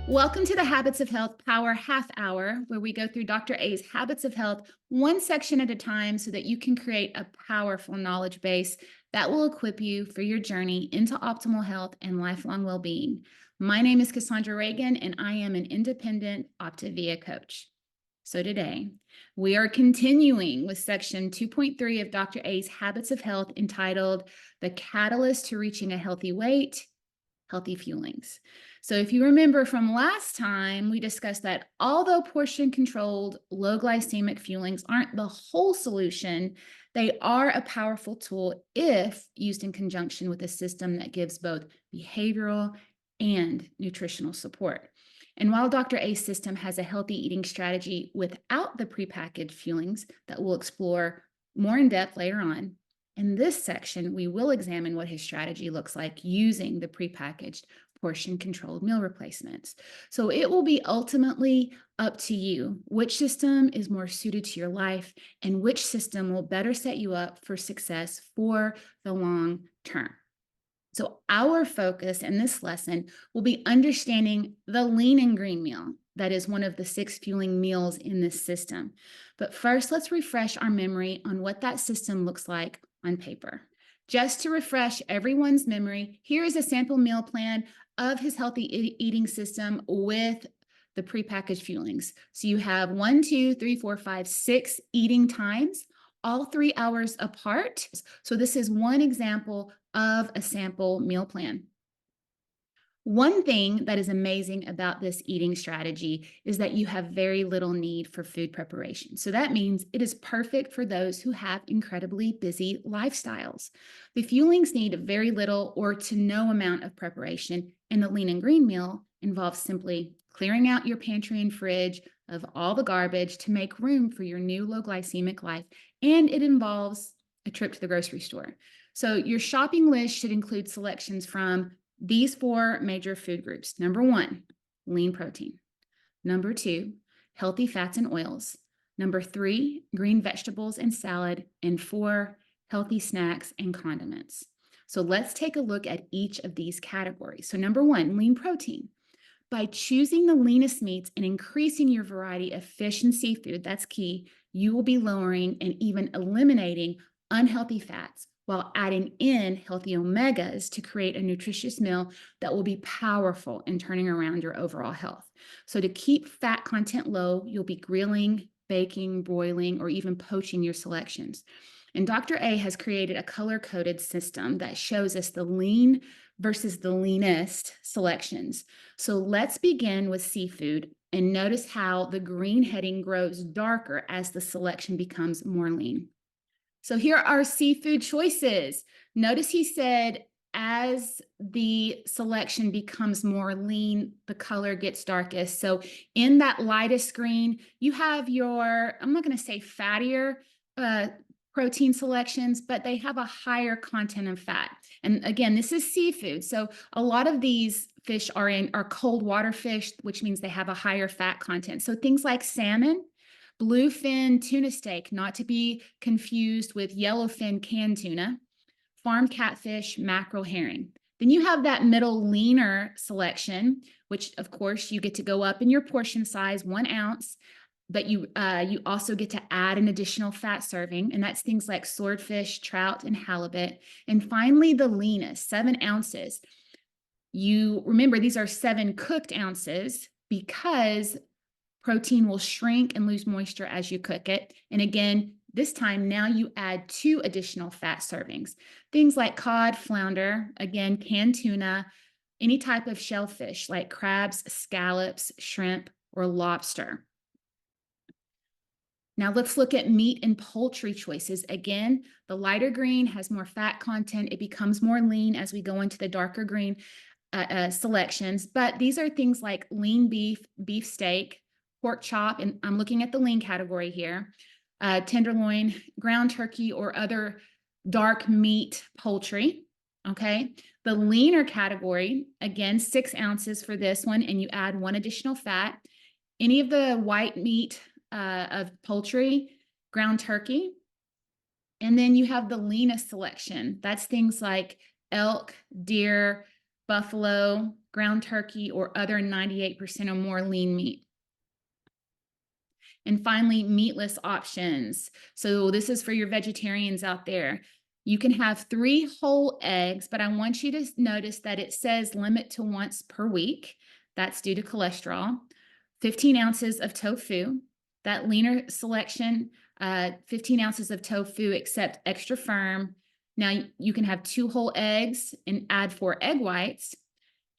Welcome to the Habits of Health Power Half Hour, where we go through Dr. A's Habits of Health one section at a time so that you can create a powerful knowledge base that will equip you for your journey into optimal health and lifelong well-being. My name is Cassondra Reagan, and I am an independent Optavia coach. So today, we are continuing with section 2.3 of Dr. A's Habits of Health entitled The Catalyst to Reaching a Healthy Weight, Healthy Fuelings. So if you remember from last time, we discussed that although portion-controlled low glycemic fuelings aren't the whole solution, they are a powerful tool if used in conjunction with a system that gives both behavioral and nutritional support. And while Dr. A's system has a healthy eating strategy without the prepackaged fuelings that we'll explore more in depth later on, in this section, we will examine what his strategy looks like using the prepackaged portion-controlled meal replacements. So it will be ultimately up to you which system is more suited to your life and which system will better set you up for success for the long term. So our focus in this lesson will be understanding the lean and green meal. That is one of the 6 fueling meals in this system. But first, let's refresh our memory on what that system looks like on paper. Just to refresh everyone's memory, here is a sample meal plan of his healthy eating system with the prepackaged fuelings. So you have 1, 2, 3, 4, 5, 6 eating times, all 3 hours apart. So this is one example of a sample meal plan. One thing that is amazing about this eating strategy is that you have very little need for food preparation. So that means it is perfect for those who have incredibly busy lifestyles. The fuelings need very little or to no amount of preparation, and the lean and green meal involves simply clearing out your pantry and fridge of all the garbage to make room for your new low glycemic life, and it involves a trip to the grocery store. So your shopping list should include selections from these 4 major food groups. Number 1, lean protein. Number 2, healthy fats and oils. Number 3, green vegetables and salad. And 4, healthy snacks and condiments. So let's take a look at each of these categories. So number 1, lean protein. By choosing the leanest meats and increasing your variety of fish and seafood, that's key, you will be lowering and even eliminating unhealthy fats while adding in healthy omegas to create a nutritious meal that will be powerful in turning around your overall health. So to keep fat content low, you'll be grilling, baking, broiling, or even poaching your selections. And Dr. A has created a color-coded system that shows us the lean versus the leanest selections. So let's begin with seafood and notice how the green heading grows darker as the selection becomes more lean. So here are seafood choices. Notice he said as the selection becomes more lean, the color gets darkest. So in that lightest green, you have your, I'm not going to say fattier protein selections, but they have a higher content of fat. And again, this is seafood. So a lot of these fish are cold water fish, which means they have a higher fat content. So things like salmon, bluefin tuna steak, not to be confused with yellowfin canned tuna, farmed catfish, mackerel, herring. Then you have that middle leaner selection, which of course you get to go up in your portion size 1 ounce, but you also get to add an additional fat serving, and that's things like swordfish, trout, and halibut. And finally, the leanest, 7 ounces. You remember these are 7 cooked ounces because protein will shrink and lose moisture as you cook it. And again, this time now you add 2 additional fat servings. Things like cod, flounder, again, canned tuna, any type of shellfish like crabs, scallops, shrimp, or lobster. Now let's look at meat and poultry choices. Again, the lighter green has more fat content. It becomes more lean as we go into the darker green selections. But these are things like lean beef, beef steak, pork chop, and I'm looking at the lean category here, tenderloin, ground turkey, or other dark meat poultry. Okay. The leaner category, again, 6 ounces for this one, and you add 1 additional fat. Any of the white meat of poultry, ground turkey. And then you have the leanest selection. That's things like elk, deer, buffalo, ground turkey, or other 98% or more lean meat. And finally, meatless options. So this is for your vegetarians out there. You can have 3 whole eggs, but I want you to notice that it says limit to once per week. That's due to cholesterol. 15 ounces of tofu. That leaner selection, 15 ounces of tofu, except extra firm. Now you can have 2 whole eggs and add 4 egg whites.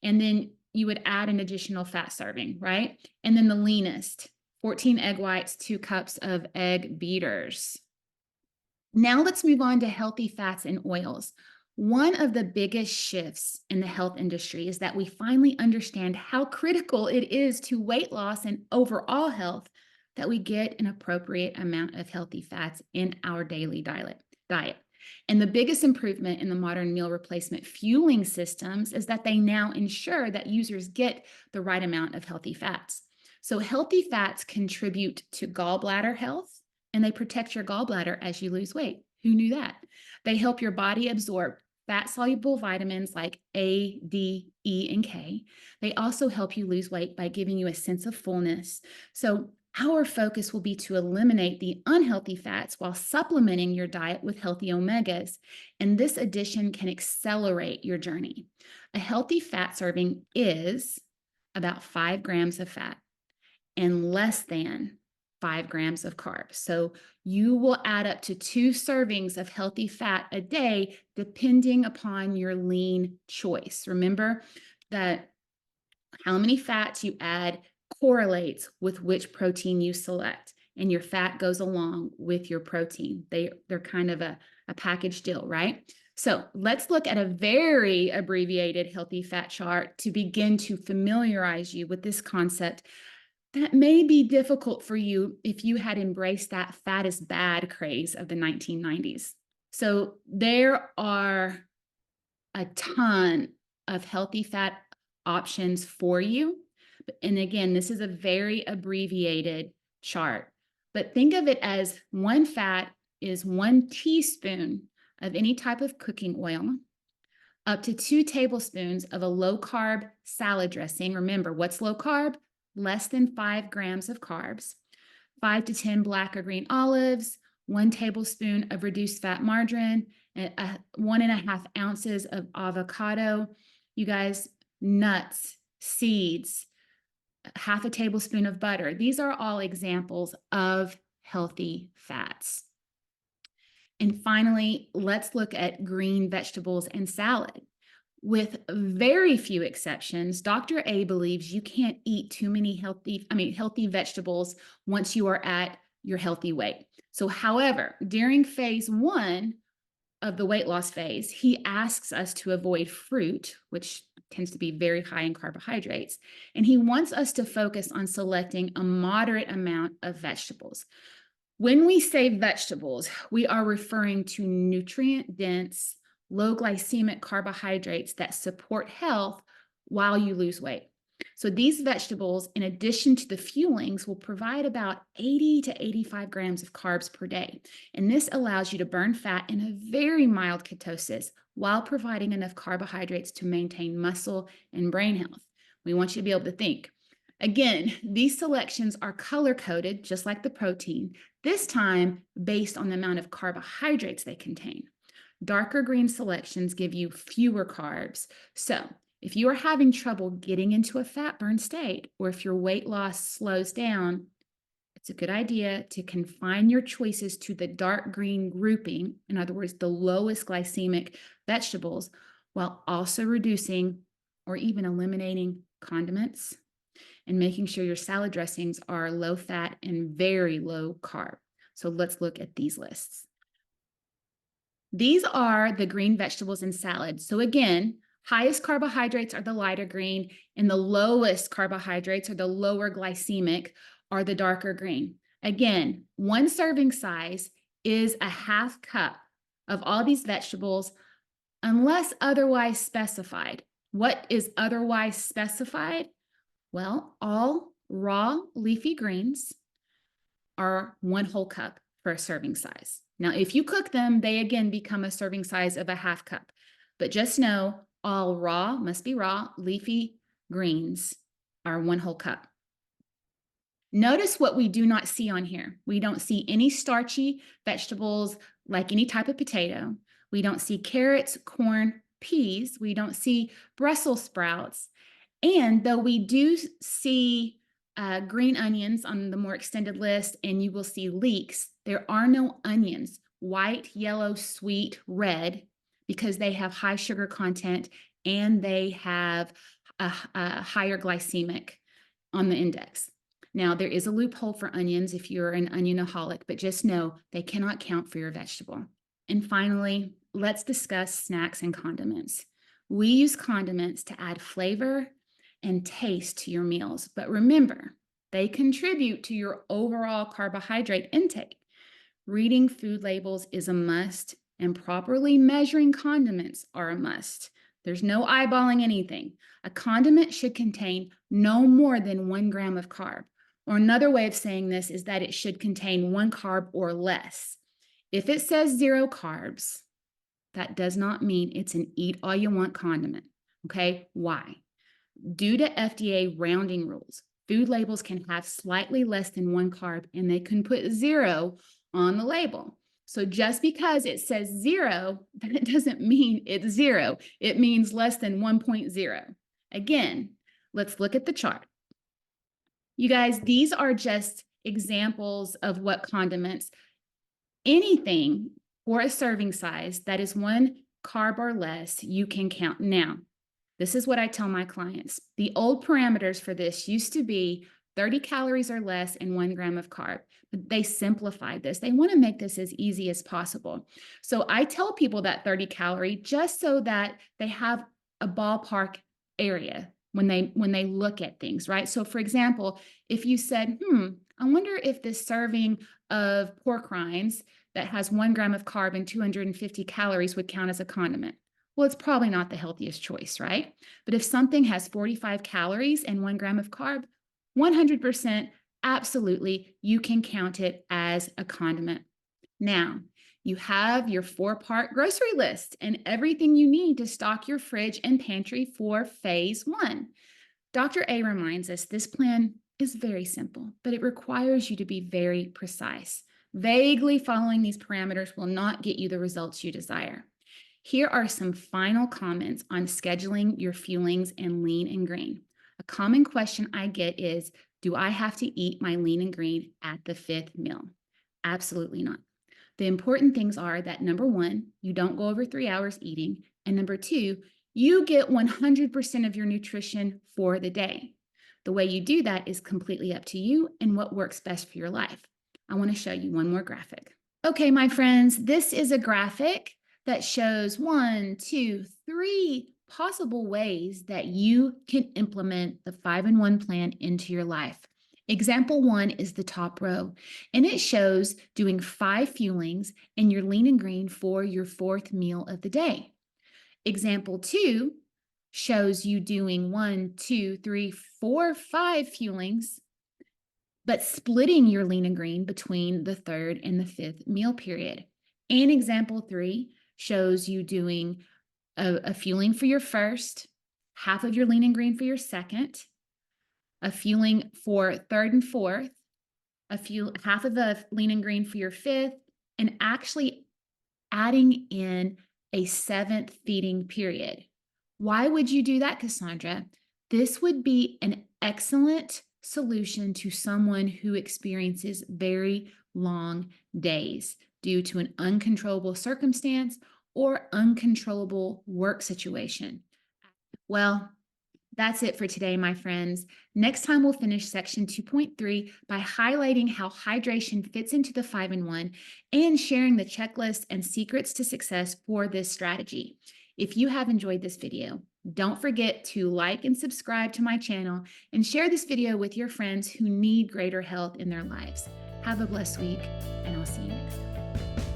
And then you would add an additional fat serving, right? And then the leanest, 14 egg whites, 2 cups of egg beaters. Now let's move on to healthy fats and oils. One of the biggest shifts in the health industry is that we finally understand how critical it is to weight loss and overall health that we get an appropriate amount of healthy fats in our daily diet. And the biggest improvement in the modern meal replacement fueling systems is that they now ensure that users get the right amount of healthy fats. So healthy fats contribute to gallbladder health, and they protect your gallbladder as you lose weight. Who knew that? They help your body absorb fat-soluble vitamins like A, D, E, and K. They also help you lose weight by giving you a sense of fullness. So our focus will be to eliminate the unhealthy fats while supplementing your diet with healthy omegas. And this addition can accelerate your journey. A healthy fat serving is about 5 grams of fat and less than 5 grams of carbs. So you will add up to 2 servings of healthy fat a day, depending upon your lean choice. Remember that how many fats you add correlates with which protein you select, and your fat goes along with your protein. They're kind of a package deal, right? So let's look at a very abbreviated healthy fat chart to begin to familiarize you with this concept that may be difficult for you if you had embraced that fat is bad craze of the 1990s. So there are a ton of healthy fat options for you. And again, this is a very abbreviated chart, but think of it as one fat is 1 teaspoon of any type of cooking oil, up to 2 tablespoons of a low-carb salad dressing. Remember, what's low carb? Less than 5 grams of carbs, 5 to 10 black or green olives, 1 tablespoon of reduced fat margarine, 1.5 ounces of avocado. You guys, nuts, seeds, half a tablespoon of butter. These are all examples of healthy fats. And finally, let's look at green vegetables and salad. With very few exceptions, Dr. A believes you can't eat too many healthy vegetables once you are at your healthy weight. So, however, during phase 1 of the weight loss phase, he asks us to avoid fruit, which tends to be very high in carbohydrates, and he wants us to focus on selecting a moderate amount of vegetables. When we say vegetables, we are referring to nutrient-dense, low glycemic carbohydrates that support health while you lose weight. So these vegetables, in addition to the fuelings, will provide about 80 to 85 grams of carbs per day. And this allows you to burn fat in a very mild ketosis while providing enough carbohydrates to maintain muscle and brain health. We want you to be able to think. Again, these selections are color-coded, just like the protein, this time based on the amount of carbohydrates they contain. Darker green selections give you fewer carbs. So if you are having trouble getting into a fat burn state, or if your weight loss slows down, it's a good idea to confine your choices to the dark green grouping, in other words, the lowest glycemic vegetables, while also reducing or even eliminating condiments and making sure your salad dressings are low fat and very low carb. So let's look at these lists. These are the green vegetables in salad. So again, highest carbohydrates are the lighter green, and the lowest carbohydrates, or the lower glycemic, are the darker green. Again, 1 serving size is a half cup of all these vegetables, unless otherwise specified. What is otherwise specified? Well, all raw leafy greens are 1 whole cup for a serving size. Now, if you cook them, they again become a serving size of a half cup. But just know all raw must be raw, leafy greens are 1 whole cup. Notice what we do not see on here. We don't see any starchy vegetables like any type of potato. We don't see carrots, corn, peas. We don't see Brussels sprouts. And though we do see green onions on the more extended list, and you will see leeks, there are no onions, white, yellow, sweet, red, because they have high sugar content and they have a higher glycemic on the index. Now, there is a loophole for onions if you're an onionaholic, but just know they cannot count for your vegetable. And finally, let's discuss snacks and condiments. We use condiments to add flavor and taste to your meals, but remember, they contribute to your overall carbohydrate intake. Reading food labels is a must, and properly measuring condiments are a must. There's no eyeballing anything. A condiment should contain no more than 1 gram of carb. Or another way of saying this is that it should contain 1 carb or less. If it says 0 carbs, that does not mean it's an eat all you want condiment. Okay, why? Due to FDA rounding rules, food labels can have slightly less than 1 carb and they can put 0 on the label. So just because it says 0, that doesn't mean it's 0. It means less than 1.0. Again, let's look at the chart. You guys, these are just examples of what condiments, anything for a serving size that is 1 carb or less, you can count. Now, this is what I tell my clients. The old parameters for this used to be 30 calories or less and 1 gram of carb. But they simplified this. They want to make this as easy as possible. So I tell people that 30 calorie just so that they have a ballpark area when they look at things, right? So for example, if you said, I wonder if this serving of pork rinds that has 1 gram of carb and 250 calories would count as a condiment. Well, it's probably not the healthiest choice, right? But if something has 45 calories and 1 gram of carb, 100%, absolutely, you can count it as a condiment. Now, you have your 4-part grocery list and everything you need to stock your fridge and pantry for phase 1. Dr. A reminds us this plan is very simple, but it requires you to be very precise. Vaguely following these parameters will not get you the results you desire. Here are some final comments on scheduling your fuelings and lean and green. A common question I get is, do I have to eat my lean and green at the 5th meal? Absolutely not. The important things are that number 1, you don't go over 3 hours eating, and number 2, you get 100% of your nutrition for the day. The way you do that is completely up to you and what works best for your life. I want to show you one more graphic. Okay, my friends, this is a graphic that shows 1, 2, 3 possible ways that you can implement the 5-in-1 plan into your life. Example 1 is the top row, and it shows doing 5 fuelings and your lean and green for your 4th meal of the day. Example 2 shows you doing 1, 2, 3, 4, 5 fuelings, but splitting your lean and green between the 3rd and the 5th meal period. And example 3 shows you doing a fueling for your 1st, half of your lean and green for your 2nd, a fueling for 3rd and 4th, half of a lean and green for your 5th, and actually adding in a 7th feeding period. Why would you do that, Cassondra? This would be an excellent solution to someone who experiences very long days due to an uncontrollable circumstance or uncontrollable work situation. Well, that's it for today, my friends. Next time, we'll finish section 2.3 by highlighting how hydration fits into the 5-in-1 and sharing the checklist and secrets to success for this strategy. If you have enjoyed this video, don't forget to like and subscribe to my channel and share this video with your friends who need greater health in their lives. Have a blessed week, and I'll see you next time.